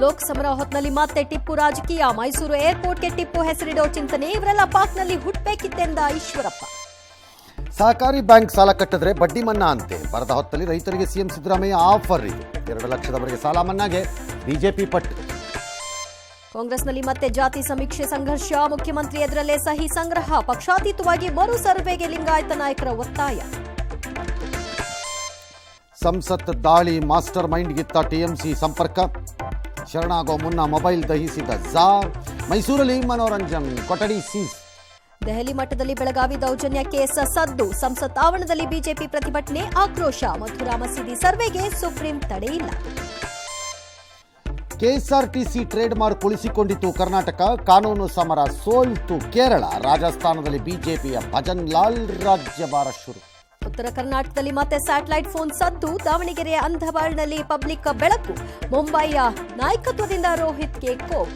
ಲೋಕಸಭಾ ಹೊತ್ನಲ್ಲಿ ಮತ್ತೆ ಟಿಪ್ಪು ರಾಜಕೀಯ. ಮೈಸೂರು ಏರ್ಪೋರ್ಟ್ಗೆ ಟಿಪ್ಪು ಹೆಸರಿಡೋ ಚಿಂತನೆ. ಇವರೆಲ್ಲ ಪಾಕ್ನಲ್ಲಿ ಹುಟ್ಟಬೇಕಿತ್ತೆಂದ ಈಶ್ವರಪ್ಪ. ಸಹಕಾರಿ ಬ್ಯಾಂಕ್ ಸಾಲ ಕಟ್ಟಿದ್ರೆ ಬಡ್ಡಿ ಮನ್ನಾ ಅಂತೆ. ಬರದ ಹೊತ್ತಲ್ಲಿ ರೈತರಿಗೆ ಸಿಎಂ ಸಿದ್ದರಾಮಯ್ಯ ಆಫರ್. ಇದು 2 ಲಕ್ಷದವರೆಗೆ ಸಾಲ ಮನ್ನಾಗೆ ಬಿಜೆಪಿ ಪಟ್ಟು. ಕಾಂಗ್ರೆಸ್ನಲ್ಲಿ ಮತ್ತೆ ಜಾತಿ ಸಮೀಕ್ಷೆ ಸಂಘರ್ಷ. ಮುಖ್ಯಮಂತ್ರಿ ಎದುರಲ್ಲೇ ಸಹಿ ಸಂಗ್ರಹ. ಪಕ್ಷಾತೀತವಾಗಿ ಮರು ಸರ್ವೆಗೆ ಲಿಂಗಾಯತ ನಾಯಕರ ಒತ್ತಾಯ. ಸಂಸತ್ ದಾಳಿ ಮಾಸ್ಟರ್ ಮೈಂಡ್ಗಿತ್ತ ಟಿಎಂಸಿ ಸಂಪರ್ಕ. ಶರಣಾಗೋ ಮುನ್ನ ಮೊಬೈಲ್ ದಹಿಸಿದ ಝಾರ್. ಮೈಸೂರಲ್ಲಿ ಮನೋರಂಜನ್ ಕೊಠಡಿ ಸೀಸ್. ದೆಹಲಿ ಮಟ್ಟದಲ್ಲಿ ಬೆಳಗಾವಿ ದೌರ್ಜನ್ಯ ಕೇಸ್ ಸದ್ದು. ಸಂಸತ್ ಆವರಣದಲ್ಲಿ ಬಿಜೆಪಿ ಪ್ರತಿಭಟನೆ ಆಕ್ರೋಶ. ಮಥುರಾ ಮಸೀದಿ ಸರ್ವೆಗೆ ಸುಪ್ರೀಂ ತಡೆ ಇಲ್ಲ. ಕೆಎಸ್ಆರ್ಟಿಸಿ ಟ್ರೇಡ್ ಮಾರ್ಕ್ ಉಳಿಸಿಕೊಂಡಿತು ಕರ್ನಾಟಕ. ಕಾನೂನು ಸಮರ ಸೋಲ್ತು ಕೇರಳ. ರಾಜಸ್ಥಾನದಲ್ಲಿ ಬಿಜೆಪಿಯ ಭಜನ್ ಲಾಲ್ ರಾಜ್ಯಭಾರ ಶುರು. ಉತ್ತರ ಕರ್ನಾಟಕದಲ್ಲಿ ಮತ್ತೆ ಸ್ಯಾಟಲೈಟ್ ಫೋನ್ ಸದ್ದು. ದಾವಣಗೆರೆಯ ಅಂಧಬಾಳ್ನಲ್ಲಿ ಪಬ್ಲಿಕ್ ಬೆಳಕು. ಮುಂಬೈಯ ನಾಯಕತ್ವದಿಂದ ರೋಹಿತ್ಗೆ ಕೋಪ್.